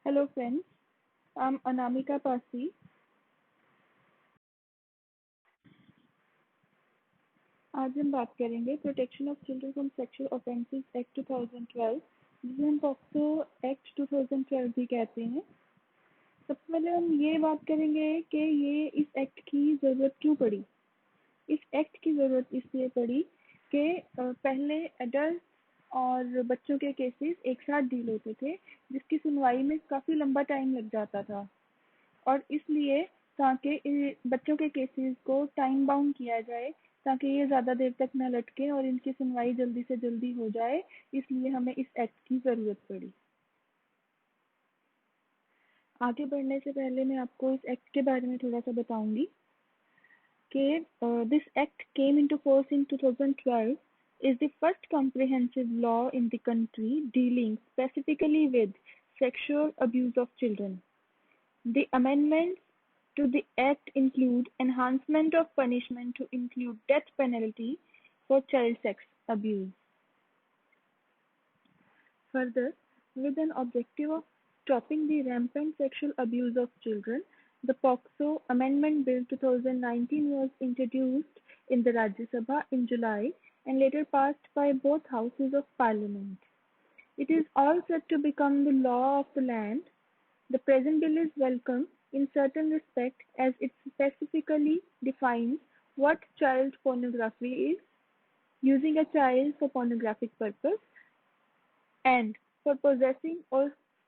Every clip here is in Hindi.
Hello friends, I'm Anamika Pasi. आज हम बात करेंगे protection of children from sexual offences act 2012, जिसे हम पॉक्सो एक्ट 2012 भी कहते हैं। सबसे पहले हम ये बात करेंगे कि ये इस एक्ट की ज़रूरत क्यों पड़ी। इस एक्ट की ज़रूरत इसलिए पड़ी कि पहले एडल्ट और बच्चों के केसेस एक साथ डील होते थे, जिसकी सुनवाई में काफ़ी लंबा टाइम लग जाता था। और इसलिए ताकि बच्चों के केसेस को टाइम बाउंड किया जाए, ताकि ये ज़्यादा देर तक न लटके और इनकी सुनवाई जल्दी से जल्दी हो जाए, इसलिए हमें इस एक्ट की ज़रूरत पड़ी। आगे बढ़ने से पहले मैं आपको इस एक्ट के बारे में थोड़ा सा बताऊंगी कि this act came into force in 2012 is the first comprehensive law in the country dealing specifically with sexual abuse of children. The amendments to the Act include enhancement of punishment to include death penalty for child sex abuse. Further, with an objective of stopping the rampant sexual abuse of children, the POCSO Amendment Bill 2019 was introduced in the Rajya Sabha in July and later passed by both houses of parliament. It is all set to become the law of the land. The present bill is welcome in certain respects as it specifically defines what child pornography is, using a child for pornographic purpose, and for possessing or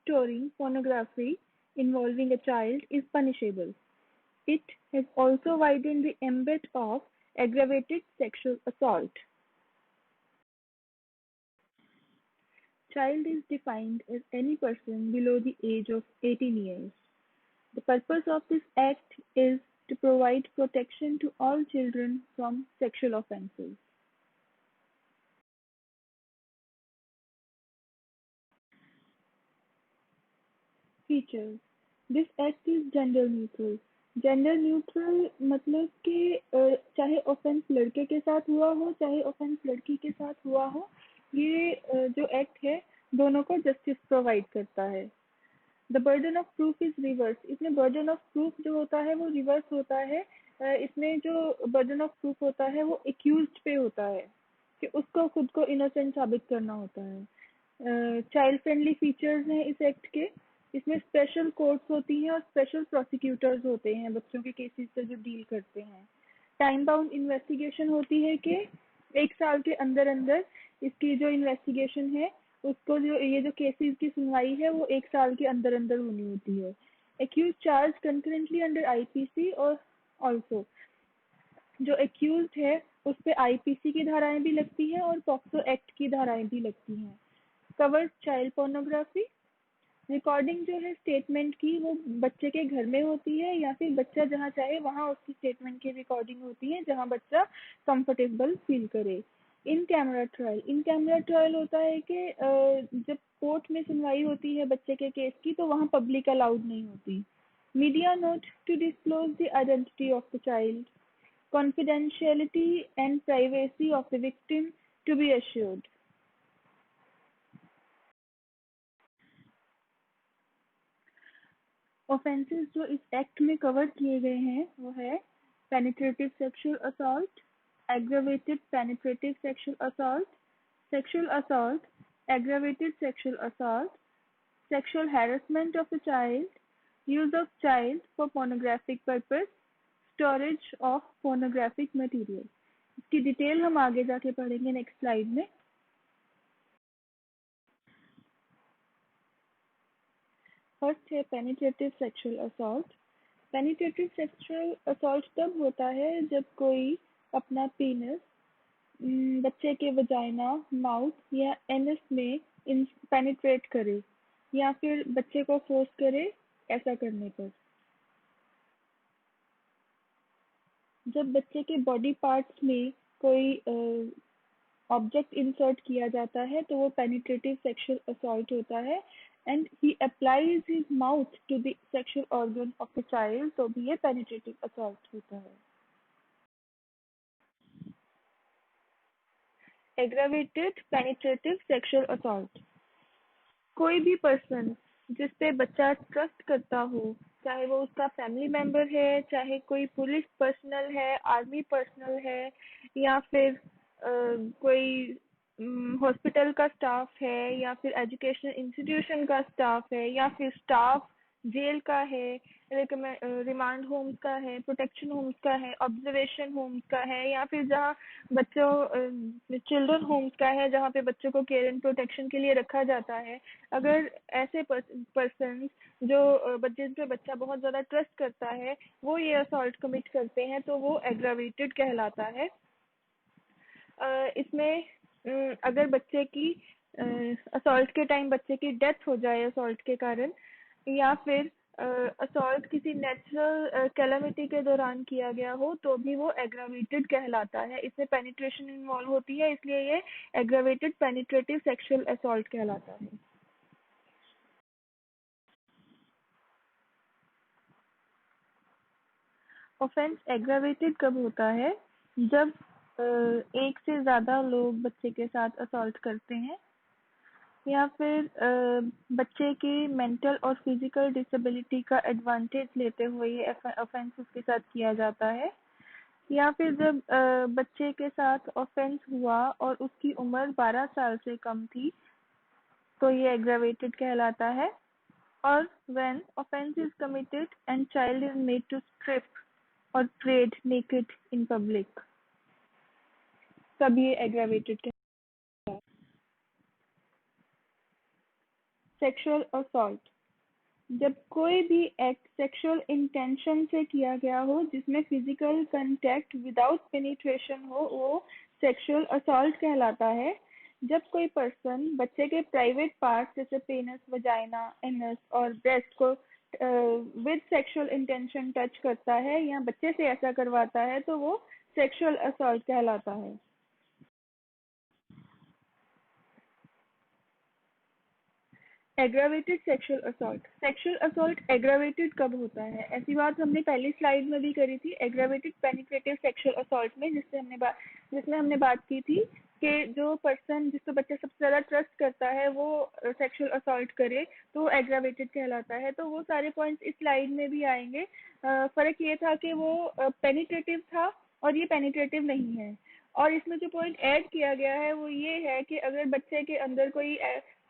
storing pornography involving a child is punishable. It has also widened the ambit of aggravated sexual assault. Child is defined as any person below the age of 18 years. The purpose of this Act is to provide protection to all children from sexual offences. Features: This Act is gender neutral. Gender neutral मतलब कि चाहे ऑफेंस लड़के के साथ हुआ हो चाहे ऑफेंस लड़की के साथ हुआ हो, ये जो एक्ट है दोनों को जस्टिस प्रोवाइड करता है। The burden of proof is reverse. इसमें बर्डन ऑफ प्रूफ जो होता है वो रिवर्स होता है। इसमें जो बर्डन ऑफ प्रूफ होता है वो एक्यूज्ड पे होता है कि उसको खुद को इनोसेंट साबित करना होता है। चाइल्ड फ्रेंडली फीचर्स हैं इस एक्ट के। इसमें स्पेशल कोर्ट्स होती हैं और स्पेशल प्रोसिक्यूटर्स होते हैं बच्चों के केसेस से जो डील करते हैं। टाइम बाउंड इन्वेस्टिगेशन होती है कि 1 साल के अंदर अंदर इसकी जो इन्वेस्टिगेशन है उसको जो ये जो केसेस की सुनवाई है वो 1 साल के अंदर अंदर होनी होती है। Accused charge concurrently under IPC और ऑल्सो जो एक्यूज्ड है उस पे आईपीसी की धाराएं भी लगती हैं और पॉक्सो एक्ट की धाराएं भी लगती हैं। Covers child pornography. रिकॉर्डिंग जो है स्टेटमेंट की वो बच्चे के घर में होती है या फिर बच्चा जहाँ चाहे वहाँ उसकी स्टेटमेंट की रिकॉर्डिंग होती है जहाँ बच्चा कंफर्टेबल फील करे। इन कैमरा ट्रायल होता है कि जब कोर्ट में सुनवाई होती है बच्चे के केस की तो वहाँ पब्लिक अलाउड नहीं होती। Media not to disclose the identity of the child. Confidentiality and privacy of the victim to be assured। Offences जो इस एक्ट में कवर किए गए हैं वो है penetrative sexual assault, aggravated penetrative sexual assault, sexual assault, aggravated sexual assault, sexual harassment of a child, use of child for pornographic purpose, storage of pornographic material. इसकी डिटेल हम आगे जाके पढ़ेंगे नेक्स्ट स्लाइड में। फर्स्ट है penetrative sexual assault. Penetrative sexual assault तब होता है जब कोई अपना पीनस बच्चे के वजाइना, माउथ या एनस में पेनिट्रेट करे या फिर बच्चे को फोर्स करे ऐसा करने पर। जब बच्चे के बॉडी पार्ट्स में कोई ऑब्जेक्ट इंसर्ट किया जाता है तो वो पेनिट्रेटिव सेक्सुअल असॉल्ट होता है। And he applies his mouth to the sexual organ of the child, तो भी ये पेनिट्रेटिव असॉल्ट होता है। Aggravated penetrative sexual assault. कोई भी पर्सन जिस पे बच्चा ट्रस्ट करता हो, चाहे वो उसका फैमिली मेंबर है, चाहे कोई पुलिस पर्सनल है, आर्मी पर्सनल है, या फिर कोई हॉस्पिटल का स्टाफ है, या फिर एजुकेशनल इंस्टीट्यूशन का स्टाफ है, या फिर स्टाफ जेल का है, रिमांड होम्स का है, प्रोटेक्शन होम्स का है, ऑब्जर्वेशन होम्स का है, या फिर जहाँ बच्चों चिल्ड्रन होम्स का है, जहाँ पे बच्चों को केयर एंड प्रोटेक्शन के लिए रखा जाता है। अगर ऐसे पर्सन जो जिन पे बच्चा बहुत ज्यादा ट्रस्ट करता है वो ये असॉल्ट कमिट करते हैं तो वो एग्रावेटेड कहलाता है। इसमें अगर बच्चे की असॉल्ट के टाइम बच्चे की डेथ हो जाए असॉल्ट के कारण, या फिर असॉल्ट किसी नेचुरल कैलामिटी के दौरान किया गया हो तो भी वो एग्रावेटेड कहलाता है। इसमें पेनिट्रेशन इन्वॉल्व होती है, इसलिए ये एग्रावेटेड पेनिट्रेटिव सेक्सुअल असॉल्ट कहलाता है। ऑफेंस एग्रावेटेड कब होता है? जब एक से ज्यादा लोग बच्चे के साथ असॉल्ट करते हैं, या फिर बच्चे की मेंटल और फिजिकल डिसेबिलिटी का एडवांटेज लेते हुए ये ऑफेंस उसके साथ किया जाता है, या फिर जब बच्चे के साथ ऑफेंस हुआ और उसकी उम्र 12 साल से कम थी तो ये एग्रावेटेड कहलाता है। और when offense is committed and child is made to strip or parade naked in public, तब ये aggravated कहलाता है। सेक्सुअल असॉल्ट, जब कोई भी एक्ट सेक्सुअल इंटेंशन से किया गया हो जिसमें फिजिकल कांटेक्ट विदाउट पेनिट्रेशन हो वो सेक्सुअल असॉल्ट कहलाता है। जब कोई पर्सन बच्चे के प्राइवेट पार्ट जैसे पेनिस, वजाइना, एनस और ब्रेस्ट को विद सेक्सुअल इंटेंशन टच करता है या बच्चे से ऐसा करवाता है तो वो सेक्सुअल असॉल्ट कहलाता है। Aggravated sexual assault, sexual assault aggravated कब होता है? ऐसी बात हमने पहली स्लाइड में भी करी थी एग्रावेटेड पेनिट्रेटिव सेक्सुअल असॉल्ट में, जिसमें हमने बात की थी कि जो पर्सन जिस पे बच्चा सबसे ज्यादा ट्रस्ट करता है वो सेक्सुअल असॉल्ट करे तो एग्रावेटेड कहलाता है। तो वो सारे पॉइंट्स इस स्लाइड में भी आएंगे। फर्क ये था कि वो पेनिट्रेटिव था और ये पेनिट्रेटिव नहीं है। और इसमें जो पॉइंट ऐड किया गया है वो ये है कि अगर बच्चे के अंदर कोई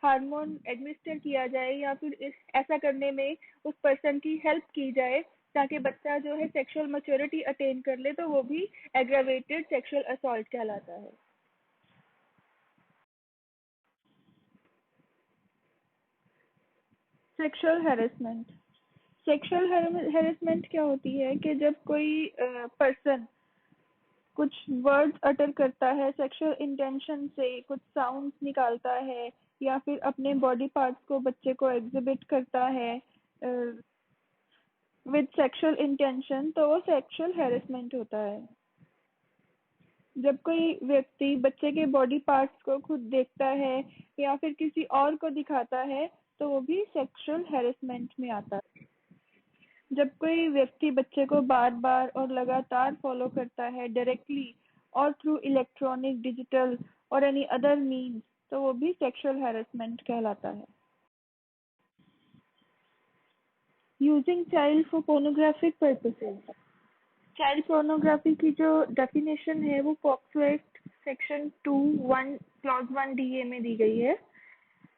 हार्मोन एडमिनिस्टर किया जाए या फिर ऐसा करने में उस पर्सन की हेल्प की जाए ताकि बच्चा जो है सेक्सुअल मैच्योरिटी अटेन कर ले तो वो भी एग्रावेटेड सेक्सुअल असॉल्ट कहलाता है। सेक्सुअल हैरेसमेंट, सेक्सुअल हैरेसमेंट क्या होती है कि जब कोई पर्सन कुछ वर्ड्स अटर करता है सेक्सुअल इंटेंशन से, कुछ साउंड्स निकालता है या फिर अपने बॉडी पार्ट्स को बच्चे को एग्जिबिट करता है विद सेक्सुअल इंटेंशन तो वो सेक्सुअल हैरेसमेंट होता है। जब कोई व्यक्ति बच्चे के बॉडी पार्ट्स को खुद देखता है या फिर किसी और को दिखाता है तो वो भी सेक्सुअल हैरेसमेंट में आता है। जब कोई व्यक्ति बच्चे को बार बार और लगातार फॉलो करता है डायरेक्टली और थ्रू इलेक्ट्रॉनिक, डिजिटल और एनी अदर मीन्स तो वो भी सेक्सुअल हैरेसमेंट कहलाता है। Using child for pornographic purposes, child pornography की जो डेफिनेशन है वो POCSO act section 2(1) clause 1 DA में दी गई है।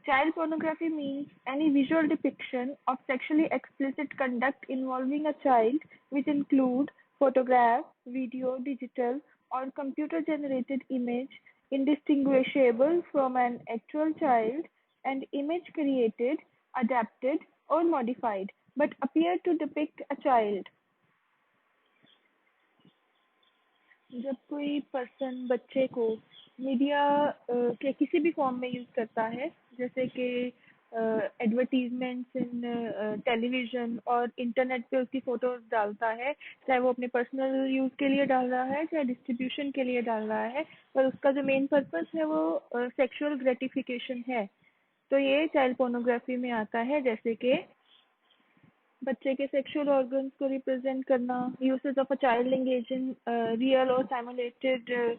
Child pornography means any visual depiction of sexually explicit conduct involving a child, which include photograph, video, digital, or computer-generated image indistinguishable from an actual child, and image created, adapted, or modified, but appear to depict a child. जब कोई पर्सन बच्चे को मीडिया के किसी भी फॉर्म में यूज करता है जैसे कि एडवर्टीजमेंट्स इन टेलीविजन और इंटरनेट पे उसकी फोटोज डालता है, चाहे वो अपने पर्सनल यूज के लिए डाल रहा है चाहे डिस्ट्रीब्यूशन के लिए डाल रहा है, पर उसका जो मेन पर्पस है वो सेक्सुअल ग्रेटिफिकेशन है, तो ये चाइल्ड पोर्नोग्राफी में आता है। जैसे कि बच्चे के सेक्सुअल ऑर्गन्स को रिप्रेजेंट करना, usage of a child engage in real और सिमुलेटेड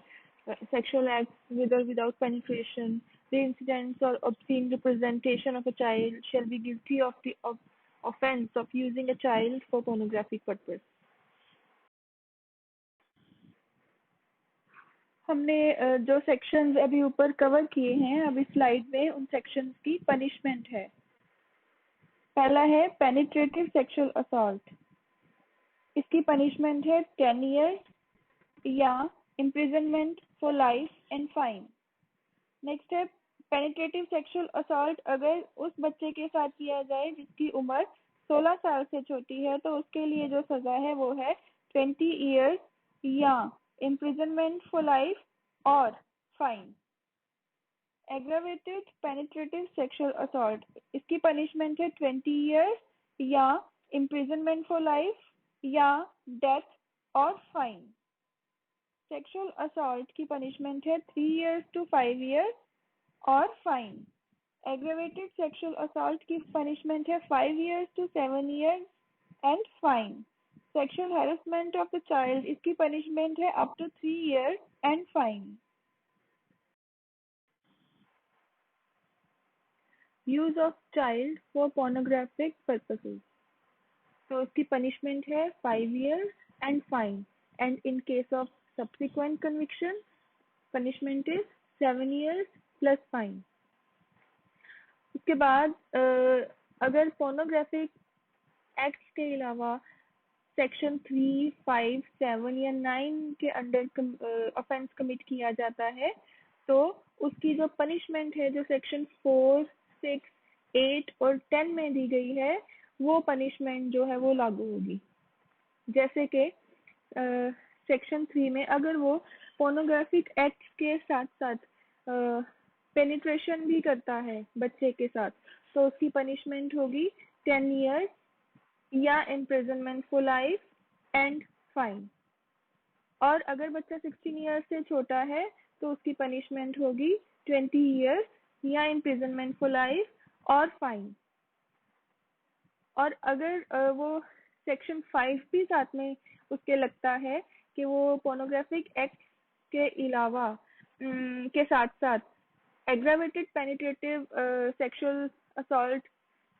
सेक्सुअल एक्ट विद और without penetration, the incidents or obscene representation of a child shall be guilty of the offense of using a child for pornographic purpose. हमने जो सेक्शंस अभी ऊपर कवर किए हैं अभी स्लाइड में, उन सेक्शंस की पनिशमेंट है। पहला है पेनिट्रेटिव सेक्सुअल असॉल्ट। इसकी पनिशमेंट है 10 इयर्स या imprisonment for life and fine. Next है पेनिट्रेटिव सेक्सुअल असॉल्ट अगर उस बच्चे के साथ किया जाए जिसकी उम्र 16 साल से छोटी है तो उसके लिए जो सजा है वो है 20 इयर्स या imprisonment for life और fine। aggravated penetrative sexual assault इसकी punishment है 20 years या imprisonment for life या death और fine। sexual assault की punishment है 3 years to 5 years और fine। aggravated sexual assault की punishment है 5 years to 7 years and fine। sexual harassment of the child इसकी punishment है up to 3 years and fine। use of child for pornographic purposes तो इसकी punishment है 5 years and fine and in case of subsequent conviction punishment is 7 years plus fine। उसके बाद अगर pornographic acts के अलावा सेक्शन 3, 5, 7 या 9 के अंडर ऑफेंस कमिट किया जाता है तो उसकी जो पनिशमेंट है जो सेक्शन 4, 6, 8 और 10 में दी गई है वो पनिशमेंट जो है वो लागू होगी। जैसे कि सेक्शन 3 में अगर वो पोर्नोग्राफिक एक्ट के साथ साथ पेनिट्रेशन भी करता है बच्चे के साथ तो उसकी पनिशमेंट होगी 10 इयर्स या imprisonment for life and fine। और अगर बच्चा 16 ईयर्स से छोटा है तो उसकी पनिशमेंट होगी 20 इयर्स या imprisonment for life और फाइन। और अगर वो सेक्शन 5 भी साथ में उसके लगता है कि वो पोर्नोग्राफिक एक्ट के अलावा के साथ साथ aggravated penetrative sexual assault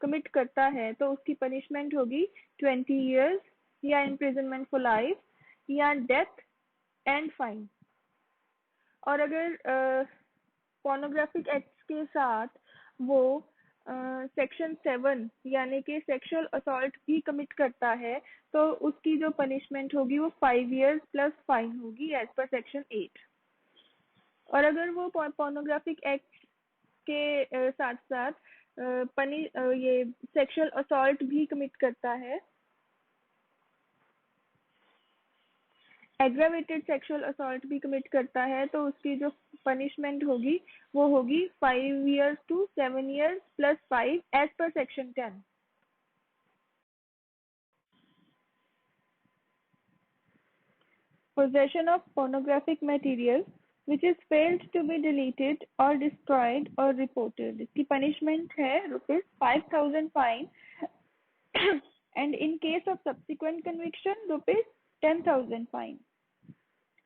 commit करता है तो उसकी पनिशमेंट होगी 20 इयर्स या imprisonment for life या डेथ एंड फाइन। और अगर पोर्नोग्राफिक एक्ट्स के साथ वो सेक्शन 7 यानी कि सेक्सुअल असॉल्ट भी कमिट करता है तो उसकी जो पनिशमेंट होगी वो 5 इयर्स प्लस फाइन होगी एज पर सेक्शन 8। और अगर वो पोर्नोग्राफिक एक्ट के साथ साथ ये सेक्सुअल असॉल्ट भी कमिट करता है, एग्रावेटेड सेक्सुअल असॉल्ट भी कमिट करता है तो उसकी जो पनिशमेंट होगी वो होगी 5 years to 7 years plus 5 as per section 10। possession of pornographic material which is failed to be deleted or destroyed or reported इसकी punishment है ₹5,000 fine and in case of subsequent conviction ₹10,000 fine।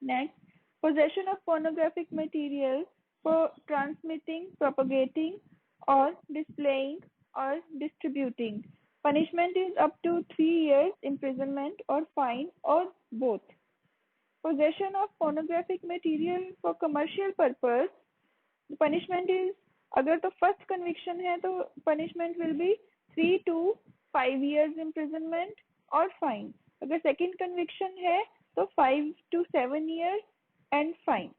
Next, possession of pornographic material for transmitting, propagating or displaying or distributing punishment is up to 3 years imprisonment or fine or both। possession of pornographic material for commercial purpose the punishment is अगर तो फर्स्ट कन्विक्शन है तो punishment will be 3 to 5 years imprisonment और fine। अगर सेकंड कन्विक्शन है तो 5 to 7 years and fine।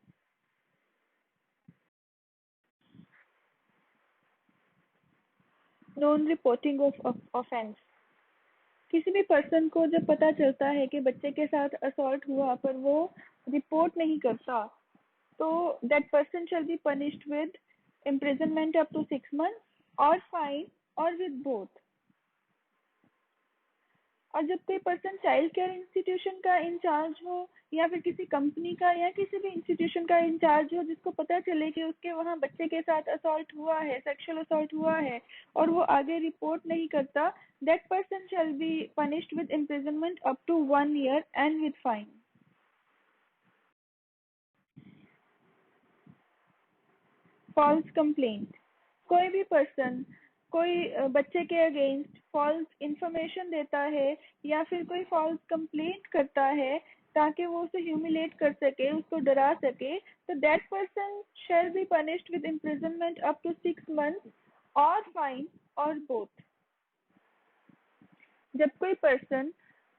Non reporting of offence किसी भी पर्सन को जब पता चलता है कि बच्चे के साथ असॉल्ट हुआ पर वो रिपोर्ट नहीं करता तो that person shall be punished with imprisonment up to 6 months और फाइन और विद बोथ। और जब कोई पर्सन चाइल्ड केयर इंस्टीट्यूशन का इंचार्ज हो या फिर किसी कंपनी का या किसी भी इंस्टीट्यूशन का इंचार्ज हो जिसको पता चले कि उसके वहाँ बच्चे के साथ असॉल्ट हुआ है, सेक्सुअल असॉल्ट हुआ है और वो आगे रिपोर्ट नहीं करता, that person shall be punished with imprisonment up to 1 year and with fine. False complaint, कोई भी पर्सन कोई बच्चे के अगेंस्ट फॉल्स इंफॉर्मेशन देता है या फिर कोई फॉल्स कंप्लेंट करता है ताकि वो उसे ह्यूमिलेट कर सके, उसको डरा सके, तो that person shall be punished with imprisonment up to 6 months और फाइन और बोथ। जब कोई पर्सन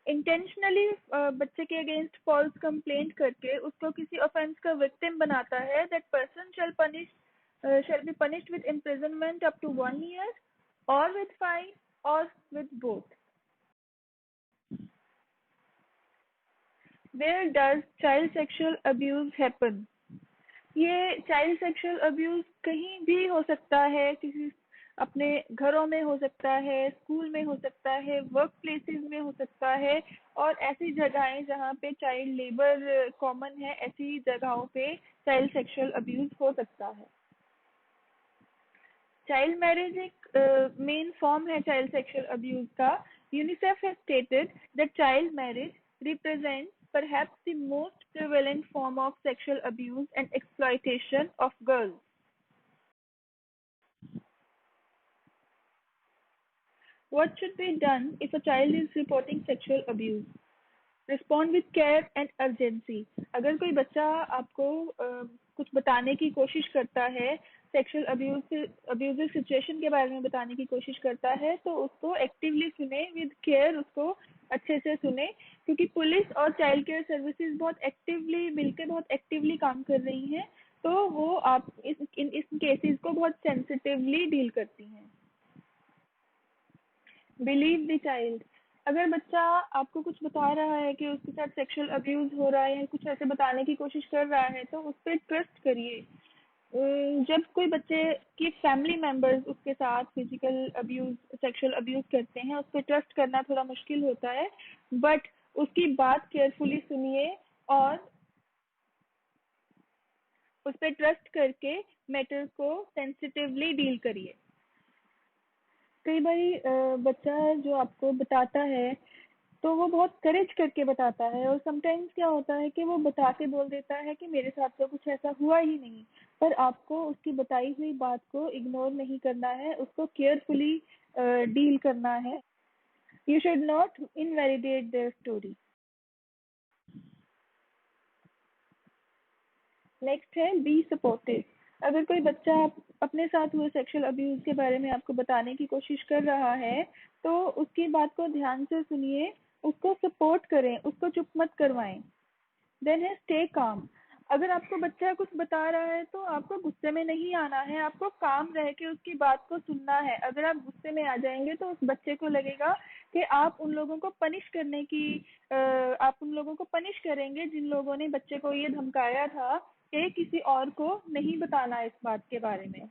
इंटेंशनली बच्चे के अगेंस्ट फॉल्स कंप्लेंट करके उसको किसी ऑफेंस का विक्टिम बनाता है, that person shall be punished with imprisonment up to 1 year or with fine or with both. Where does child sexual abuse happen? ये चाइल्ड सेक्सुअल अब्यूज कहीं भी हो सकता है, किसी अपने घरों में हो सकता है, स्कूल में हो सकता है, वर्क प्लेसेस में हो सकता है, और ऐसी जगहें जहाँ पे चाइल्ड लेबर कॉमन है, ऐसी जगहों पे चाइल्ड सेक्सुअल अब्यूज हो सकता है। चाइल्ड मैरिज एक मेन फॉर्म है चाइल्ड सेक्सुअल अब्यूज का। UNICEF has stated that child marriage represents perhaps the most prevalent form of sexual abuse and exploitation of girls. What should be done if a child is reporting sexual abuse? Respond with care and urgency. अगर कोई बच्चा आपको कुछ बताने की कोशिश करता है, सेक्सुअल अब्यूजिव सिचुएशन के बारे में बताने की कोशिश करता है, तो उसको एक्टिवली सुने, विद केयर उसको अच्छे से सुने, क्योंकि पुलिस और चाइल्ड केयर सर्विसेज बहुत एक्टिवली मिलकर बहुत एक्टिवली काम कर रही हैं, तो वो आप इस केसेस को बहुत सेंसिटिवली डील करती हैं। Believe the child. अगर बच्चा आपको कुछ बता रहा है कि उसके साथ सेक्सुअल अब्यूज हो रहा है, कुछ ऐसे बताने की कोशिश कर रहा है, तो उस पर ट्रस्ट करिए। जब कोई बच्चे की फैमिली मेंबर्स उसके साथ फिजिकल अब्यूज सेक्सुअल अब्यूज करते हैं, उस पर ट्रस्ट करना थोड़ा मुश्किल होता है, बट उसकी बात केयरफुली सुनिए और उस पर ट्रस्ट करके मैटर को सेंसिटिवली डील करिए। कई बारी बच्चा जो आपको बताता है तो वो बहुत करेज करके बताता है, और समटाइम्स क्या होता है कि वो बता के बोल देता है कि मेरे साथ तो कुछ ऐसा हुआ ही नहीं, पर आपको उसकी बताई हुई बात को इग्नोर नहीं करना है, उसको केयरफुली डील करना है। You should not invalidate their story. Next है बी सपोर्टिव। अगर कोई बच्चा अपने साथ हुए सेक्सुअल अब्यूज के बारे में आपको बताने की कोशिश कर रहा है, तो उसकी बात को ध्यान से सुनिए, उसको सपोर्ट करें, उसको चुप मत करवाएं। देन है स्टे काम। अगर आपको बच्चा कुछ बता रहा है तो आपको गुस्से में नहीं आना है, आपको काम रह के उसकी बात को सुनना है। अगर आप गुस्से में आ जाएंगे तो उस बच्चे को लगेगा कि आप उन लोगों को पनिश करने की आप उन लोगों को पनिश करेंगे जिन लोगों ने बच्चे को ये धमकाया था कि किसी और को नहीं बताना इस बात के बारे में।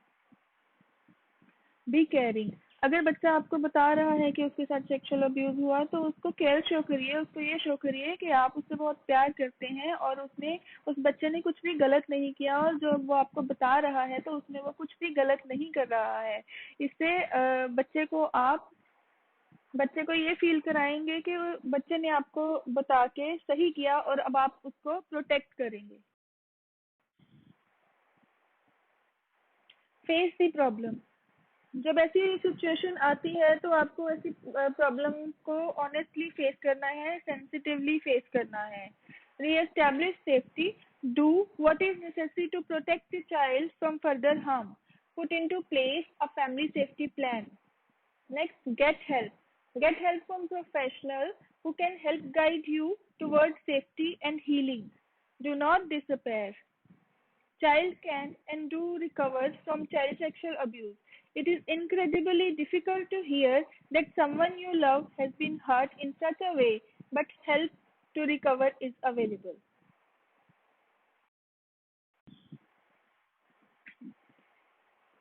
Be caring. अगर बच्चा आपको बता रहा है कि उसके साथ सेक्सुअल अब्यूज हुआ, तो उसको केयर शो करिए, उसको ये शो करिए कि आप उससे बहुत प्यार करते हैं और उस बच्चे ने कुछ भी गलत नहीं किया, और जो वो आपको बता रहा है तो उसमें वो कुछ भी गलत नहीं कर रहा है। इससे बच्चे को ये फील कराएंगे कि बच्चे ने आपको बता के सही किया और अब आप उसको प्रोटेक्ट करेंगे। Face the problem. जब ऐसी सिचुएशन आती है तो आपको ऐसी प्रॉब्लम को ऑनेस्टली फेस करना है, सेंसिटिवली फेस करना है। Reestablish safety. Do what is necessary to protect the child from further harm. Put into place a family safety plan. Next, get help. Get help from professionals who can help guide you towards safety and healing. Do not despair. Child can and do recover from child sexual abuse. It is incredibly difficult to hear that someone you love has been hurt in such a way, but help to recover is available.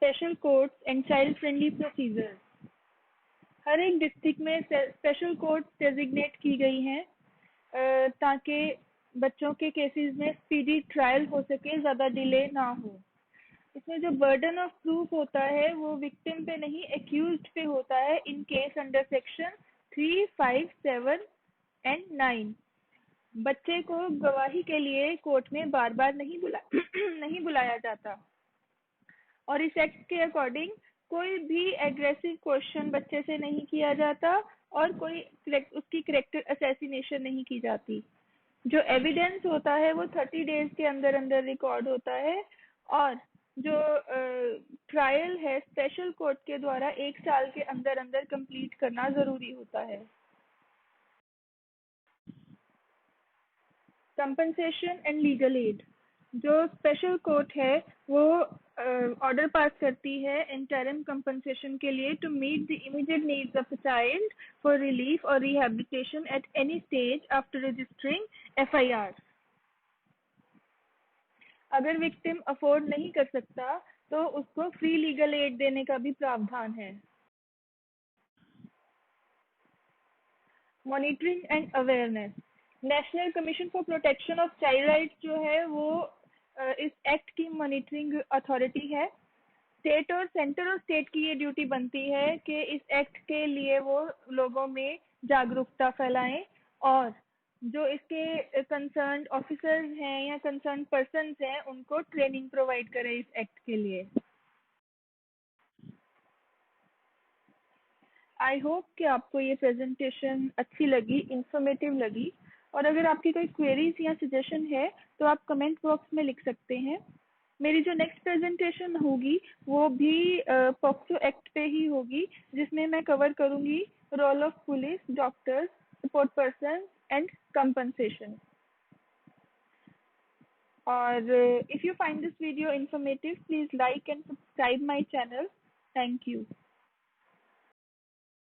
Special courts and child-friendly procedures. हर एक डिस्ट्रिक्ट में स्पेशल कोर्ट डेजिग्नेट की गई हैं ताकि बच्चों के केसेस में स्पीडी ट्रायल हो सके, ज़्यादा डिले ना हो। इसमें जो बर्डन ऑफ प्रूफ होता है वो विक्टिम पे नहीं, एक्यूज्ड पे होता है in case under section 3, 5, 7 and 9। बच्चे को गवाही के लिए कोर्ट में बार बार नहीं बुलाया जाता। और इस एक्ट के अकॉर्डिंग कोई भी एग्रेसिव क्वेश्चन बच्चे से नहीं किया जाता और कोई उसकी करेक्टर असैसिनेशन नहीं की जाती। जो एविडेंस होता है वो 30 डेज के अंदर अंदर रिकॉर्ड होता है और जो ट्रायल है स्पेशल कोर्ट के द्वारा 1 साल के अंदर अंदर कंप्लीट करना जरूरी होता है। कंपनसेशन एंड लीगल एड, जो स्पेशल कोर्ट है वो ऑर्डर पास करती है इंटरिम कंपनसेशन के लिए to meet the immediate needs of the child for relief or rehabilitation at any stage after registering FIR. अगर विक्टिम अफोर्ड नहीं कर सकता तो उसको फ्री लीगल एड देने का भी प्रावधान है। Monitoring and awareness, national commission for protection of child rights जो है वो इस एक्ट की मॉनिटरिंग अथॉरिटी है। स्टेट और सेंटर और स्टेट की ये ड्यूटी बनती है कि इस एक्ट के लिए वो लोगों में जागरूकता फैलाएं और जो इसके कंसर्न ऑफिसर्स हैं या कंसर्न पर्सन्स हैं उनको ट्रेनिंग प्रोवाइड करें इस एक्ट के लिए। आई होप कि आपको ये प्रेजेंटेशन अच्छी लगी, इंफॉर्मेटिव लगी और अगर आपकी कोई क्वेरीज या सजेशन है तो आप कमेंट बॉक्स में लिख सकते हैं। मेरी जो नेक्स्ट प्रेजेंटेशन होगी वो भी पॉक्सो एक्ट पे ही होगी जिसमें मैं कवर करूंगी role of police, doctors, support person and compensation. और if you find this video informative, please like and subscribe my channel. Thank you.